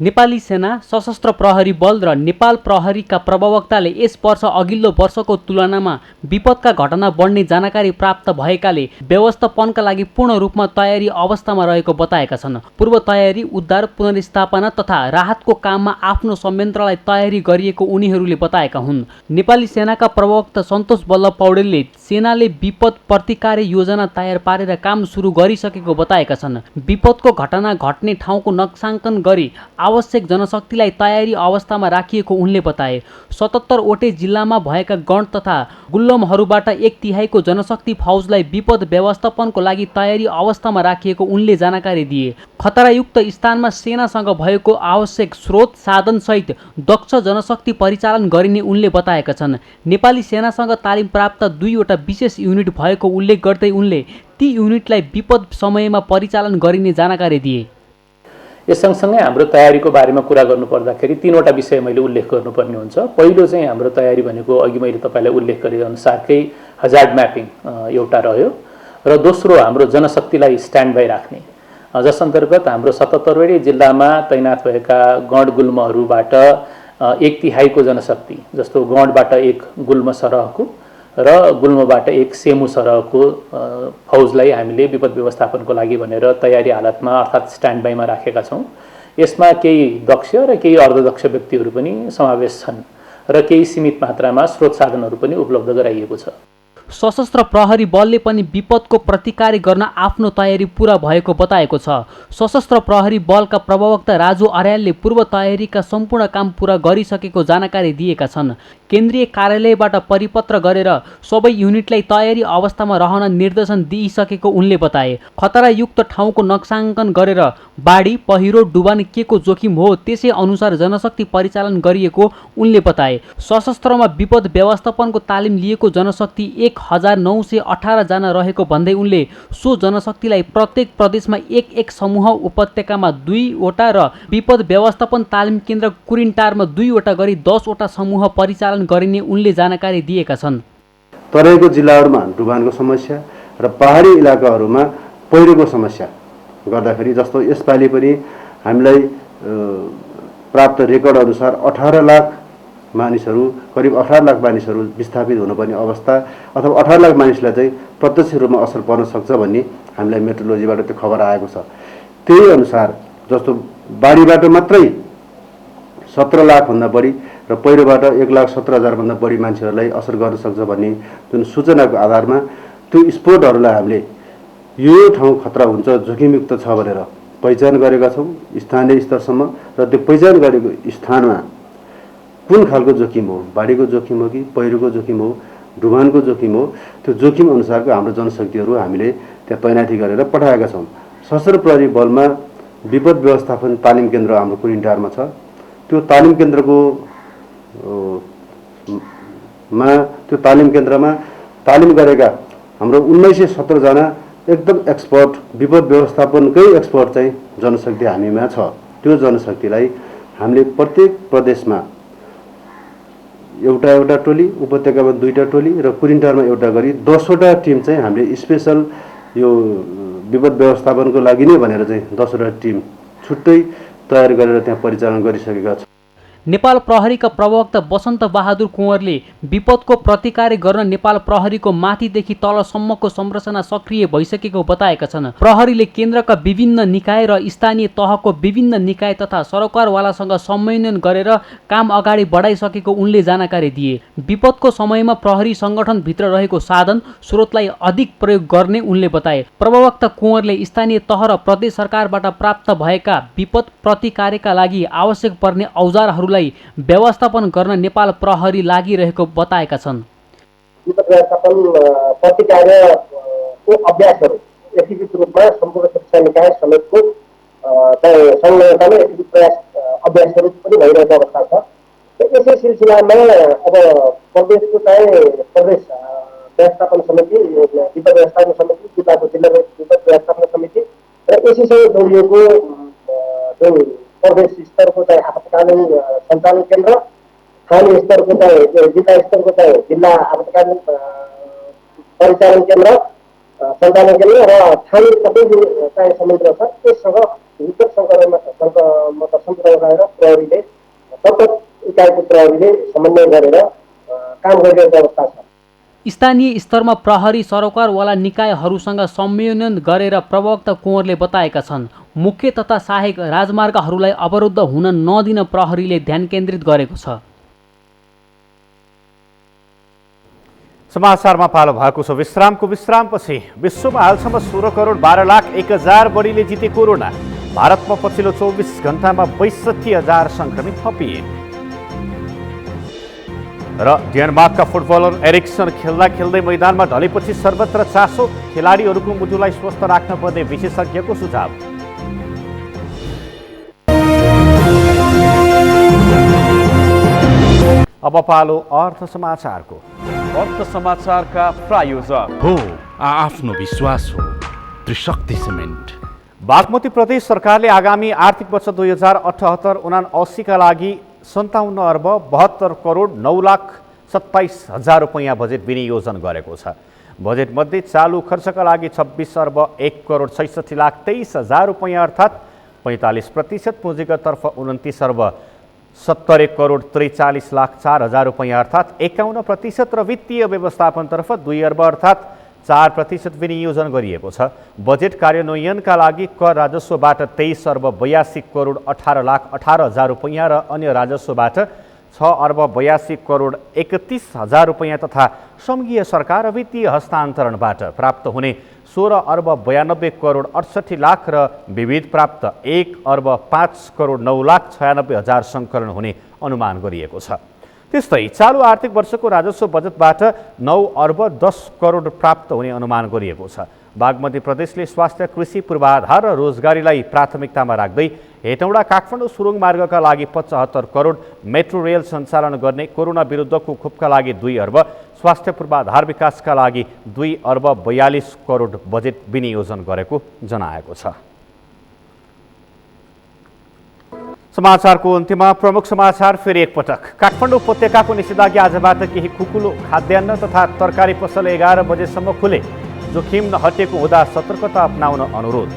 नेपाली सेना, सशस्त्र प्रहरी बल र नेपाल प्रहरीका प्रवक्ताले यस वर्ष अघिल्लो वर्षको तुलनामा विपदका घटना बढ्ने जानकारी प्राप्त भएकाले व्यवस्थापनका लागि पूर्ण रूपमा तयारी अवस्थामा रहेको बताएका छन्। पूर्व तयारी, उद्धार, पुनर्स्थापना तथा राहतको काममा आफ्नो संयन्त्रलाई तयारी गरिएको उनीहरूले बताएका हुन्। नेपाली सेनाका प्रवक्ता सन्तोष बल्लभ पौडेलले सेनाले विपद प्रतिकार योजना तयार पारेर काम सुरु गरिसकेको बताएका छन्। विपदको घटना घट्ने ठाउँको नक्साङ्कन गरी आवश्यक जनशक्तिलाई तयारी अवस्थामा राखिएको उनले बताए। 77 वटै जिल्लामा भएका गण तथा गुल्लमहरूबाट 1/3 जनशक्ति फौजलाई विपद व्यवस्थापनको लागि तयारी अवस्थामा राखिएको उनले जानकारी दिए। खतरायुक्त स्थानमा सेनासँग भएको आवश्यक स्रोत साधनसहित दक्ष जनशक्ति परिचालन गरिने उनले बताएका छन्। नेपाली सेनासँग तालिम प्राप्त 2वटा विशेष युनिट भएको उल्लेख गर्दै उनले ती युनिटलाई विपद समयमा परिचालन गरिने जानकारी दिए। यस सँगसँगै हाम्रो तयारीको बारेमा कुरा गर्नुपर्दाखेरि 3वटा विषय मैले उल्लेख गर्नुपर्ने हुन्छ। पहिलो चाहिँ हाम्रो तयारी भनेको अघि मैले तपाईँलाई उल्लेख गरे अनुसारकै हजार्ड म्यापिङ एउटा रह्यो र दोस्रो हाम्रो जनशक्तिलाई स्ट्यान्ड बाई राख्ने, जस अन्तर्गत हाम्रो 77वटै जिल्लामा तैनात भएका गण गुल्महरूबाट 1/3 जनशक्ति, जस्तो गणबाट 1 गुल्म सरहको र गुल्मबाट 1 सेमु सरहको फौजलाई हामीले विपद व्यवस्थापनको लागि भनेर तयारी हालतमा अर्थात् स्ट्यान्ड बाईमा राखेका छौँ। यसमा केही दक्ष र केही अर्धदक्ष व्यक्तिहरू पनि समावेश छन् र केही सीमित मात्रामा स्रोत साधनहरू पनि उपलब्ध गराइएको छ। सशस्त्र प्रहरी बलले पनि विपदको प्रतिकार गर्न आफ्नो तयारी पूरा भएको बताएको छ। सशस्त्र प्रहरी बलका प्रवक्ता राजु अर्यालले पूर्व तयारीका सम्पूर्ण काम पूरा गरिसकेको जानकारी दिएका छन्। केन्द्रीय कार्यालयबाट परिपत्र गरेर सबै युनिटलाई तयारी अवस्थामा रहन निर्देशन दिइसकेको उनले बताए। खतरायुक्त ठाउँको नक्साङ्कन गरेर बाढी, पहिरो, डुबान केको जोखिम हो त्यसै अनुसार जनशक्ति परिचालन गरिएको उनले बताए। सशस्त्रमा विपद व्यवस्थापनको तालिम लिएको जनशक्ति 1918 जना रहेको भन्दै उनले सो जनशक्तिलाई प्रत्येक प्रदेशमा 1 समूह, उपत्यकामा 2वटा र विपद व्यवस्थापन तालिम केन्द्र कुरिन्टारमा 2वटा गरी 10वटा समूह परिचालन गरिने उनले जानकारी दिएका छन्। तराईको जिल्लाहरूमा डुबानको समस्या र पहाडी इलाकाहरूमा पहिरोको समस्या गर्दाखेरि जस्तो यसपालि पनि हामीलाई प्राप्त रेकर्ड अनुसार 18 लाख मानिसहरू, करिब 18 लाख मानिसहरू विस्थापित हुनुपर्ने अवस्था अथवा 18 लाख मानिसलाई चाहिँ प्रत्यक्ष रूपमा असर पर्न सक्छ भन्ने हामीलाई मेट्रोलोजीबाट त्यो खबर आएको छ। त्यही अनुसार जस्तो बाढीबाट मात्रै 17 लाखभन्दा बढी र पहिरोबाट 1,17,000 भन्दा बढी मान्छेहरूलाई असर गर्न सक्छ भन्ने जुन सूचनाको आधारमा त्यो स्पोटहरूलाई हामीले यो ठाउँ खतरा हुन्छ, जोखिमयुक्त छ भनेर पहिचान गरेका छौँ स्थानीय स्तरसम्म। र त्यो पहिचान गरेको स्थानमा कुन खालको जोखिम हो, बाढीको जोखिम हो कि पहिरोको जोखिम हो, डुबानको जोखिम हो, त्यो जोखिम अनुसारको हाम्रो जनशक्तिहरू हामीले त्यहाँ तैनाथी गरेर पठाएका छौँ। सशस्त्र प्रहरी बलमा विपद व्यवस्थापन तालिम केन्द्र हाम्रो कुरिन्टारमा छ। त्यो तालिम केन्द्रको त्यो तालिम केन्द्रमा तालिम गरेका हाम्रो 1917 जना एकदम एक्सपर्ट, विपद व्यवस्थापनकै एक्सपर्ट चाहिँ जनशक्ति हामीमा छ। त्यो जनशक्तिलाई हामीले प्रत्येक प्रदेशमा एउटा टोली, उपत्यकामा 2टा टोली र कुरिन्टारमा एउटा गरी 10वटा टिम चाहिँ हामीले स्पेशल यो विपद व्यवस्थापनको लागि नै भनेर चाहिँ 10वटा टिम छुट्टै तयार गरेर त्यहाँ परिचालन गरिसकेका छौँ। नेपाल प्रहरीका प्रवक्ता बसन्त बहादुर कुँवरले विपदको प्रतिकार गर्न नेपाल प्रहरीको माथिदेखि तलसम्मको संरचना सक्रिय भइसकेको बताएका छन्। प्रहरीले केन्द्रका विभिन्न निकाय र स्थानीय तहको विभिन्न निकाय तथा सरकारवालासँग समन्वय गरेर काम अगाडि बढाइसकेको उनले जानकारी दिए। विपदको समयमा प्रहरी सङ्गठनभित्र रहेको साधन स्रोतलाई अधिक प्रयोग गर्ने उनले बताए। प्रवक्ता कुँवरले स्थानीय तह र प्रदेश सरकारबाट प्राप्त भएका विपद प्रतिकारका लागि आवश्यक पर्ने औजारहरू व्यवस्थापन गर्न नेपाल प्रहरी लागिरहेको बताएका छन्। विपद व्यवस्थापन प्रतिकारको अभ्यासहरू एकीकृत रूपमा सम्पूर्ण शिक्षा निकाय समेतको संलग्नतामा एकीकृत प्रयास अभ्यासहरू पनि भइरहेको अवस्था छ। यसै सिलसिलामा अब प्रदेशको चाहिँ प्रदेश व्यवस्थापन समिति, विपद व्यवस्थापन समिति, जिल्लाको जिल्ला विपद व्यवस्थापन समिति र यसैसँग जोडिएको जुन प्रदेश स्तरको चाहिँ आपतकालीन सञ्चालन केन्द्र, स्थानीय स्तरको चाहिँ जिल्ला स्तरको चाहिँ जिल्ला आपतकालीन परिचालन केन्द्र, सञ्चालन केन्द्र र स्थानीय सबै जुन चाहिँ संयन्त्र छ त्यससँग विपद सङ्कटमा रहेर प्रहरीले प्रत्येक इकाइको प्रहरीले समन्वय गरेर काम गरिरहेको अवस्था छ। स्थानीय स्तरमा प्रहरी सरकारवाला निकायहरूसँग समन्वय गरेर प्रवक्ता कुँवरले बताएका छन्। मुख्य तथा सहायक राजमार्गहरूलाई अवरुद्ध हुन नदिन प्रहरीले ध्यान केन्द्रित गरेको छ। समाचारमा पालो भएको छ विश्रामको। विश्रामपछि विश्वमा हालसम्म 16 करोड 12 लाख 1 हजार बढीले जिते कोरोना। भारतमा पछिल्लो 24 घण्टामा 62,000 सङ्क्रमित थपिए। र डेनमार्कका फुटबलर एरिक्सन खेल्दा खेल्दै मैदानमा ढलेपछि सर्वत्र चासो। खेलाडीहरूको मुटुलाई स्वस्थ राख्न पर्ने विशेषज्ञको सुझाव। अब पालो अर्थ समाचारको। अर्थ समाचारका प्रायोजक हो आफ्नो विश्वास हो त्रिशक्ति सिमेन्ट। बागमती प्रदेश सरकारले आगामी आर्थिक वर्ष 2078-79 का लागि 57 अर्ब 72 करोड 9,27,000 रुपैयाँ बजेट विनियोजन गरेको छ। बजेटमध्ये चालु खर्चका लागि 26 अर्ब 1 करोड 66,23,000 रुपैयाँ अर्थात् 45% पुँजीगततर्फ 29 अर्ब 70 करोड 43,04,000 रुपैयाँ अर्थात् 51% र वित्तीय व्यवस्थापनतर्फ 2 अर्ब अर्थात् 4% विनियोजन गरिएको छ। बजेट कार्यान्वयनका लागि कर राजस्वबाट 23 अर्ब 82 करोड 18,18,000 रुपैयाँ र अन्य राजस्वबाट 6 अर्ब 82 करोड 31,000 रुपैयाँ तथा सङ्घीय सरकार र वित्तीय हस्तान्तरणबाट प्राप्त हुने 16 अर्ब 92 करोड 68 लाख र विविध प्राप्त 1 अर्ब 5 करोड 9,96,000 सङ्कलन हुने अनुमान गरिएको छ। त्यस्तै चालु आर्थिक वर्षको राजस्व बजेटबाट 9 अर्ब 10 करोड प्राप्त हुने अनुमान गरिएको छ। बागमती प्रदेशले स्वास्थ्य, कृषि, पूर्वाधार र रोजगारीलाई प्राथमिकतामा राख्दै हेटौँडा काठमाडौँ सुरुङ मार्गका लागि 75 करोड, मेट्रो रेल सञ्चालन गर्ने, कोरोना विरुद्धको खोपका लागि 2 अर्ब, स्वास्थ्य पूर्वाधार विकासका लागि 2 अर्ब 42 करोड बजेट विनियोजन गरेको जनाएको छ। समाचारको अन्त्यमा प्रमुख समाचार फेरि एकपटक। काठमाडौँ उपत्यकाको निषेधाज्ञा आजबाट केही खुकुलो, खाद्यान्न तथा तरकारी पसल 11 बजेसम्म खुले। जोखिम नहटेको हुँदा सतर्कता अपनाउन अनुरोध।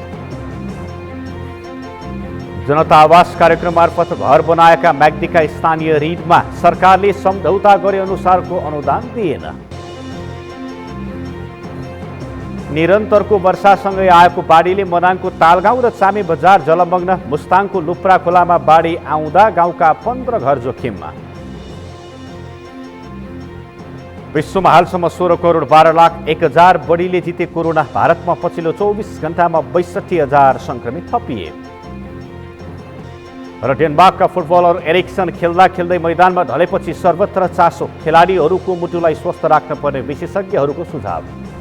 जनता आवास कार्यक्रम मार्फत घर बनाएका म्याग्दीका स्थानीय ऋणमा सरकारले सम्झौता गरे अनुसारको अनुदान दिएन। निरन्तरको वर्षासँगै आएको बाढीले मनाङको तालगाउँ र चामे बजार जलमग्न। मुस्ताङको लुप्रा खोलामा बाढी आउँदा गाउँका 15 घर जोखिममा। विश्वमा हालसम्म 16 करोड 12 लाख 1,000 बढीले जिते कोरोना। भारतमा पछिल्लो 24 घण्टामा 62,000 सङ्क्रमित थपिए। र डेनमार्कका फुटबलर एरिक्सन खेल्दा खेल्दै मैदानमा ढलेपछि सर्वत्र चासो। खेलाडीहरूको मुटुलाई स्वस्थ राख्न पर्ने विशेषज्ञहरूको सुझाव।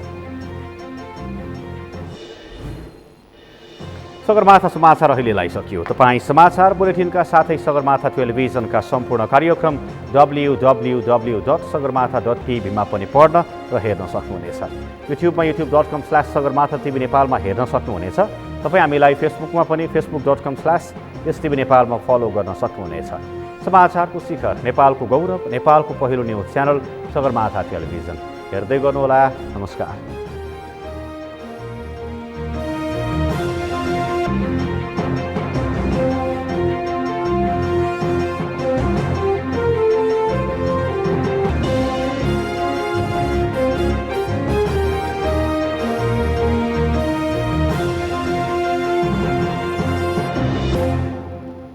सगरमाथा समाचार अहिलेलाई सकियो। तपाईँ समाचार बुलेटिनका साथै सगरमाथा टेलिभिजनका सम्पूर्ण कार्यक्रम www.sagarmatha.tv मा पनि पढ्न र हेर्न सक्नुहुनेछ। युट्युबमा youtube.com/sagarmatha TV नेपालमा हेर्न सक्नुहुनेछ। तपाईँ हामीलाई फेसबुकमा पनि facebook.com/STV नेपालमा फलो गर्न सक्नुहुनेछ। समाचारको शिखर, नेपालको गौरव, नेपालको पहिलो न्युज च्यानल सगरमाथा टेलिभिजन हेर्दै गर्नुहोला। नमस्कार।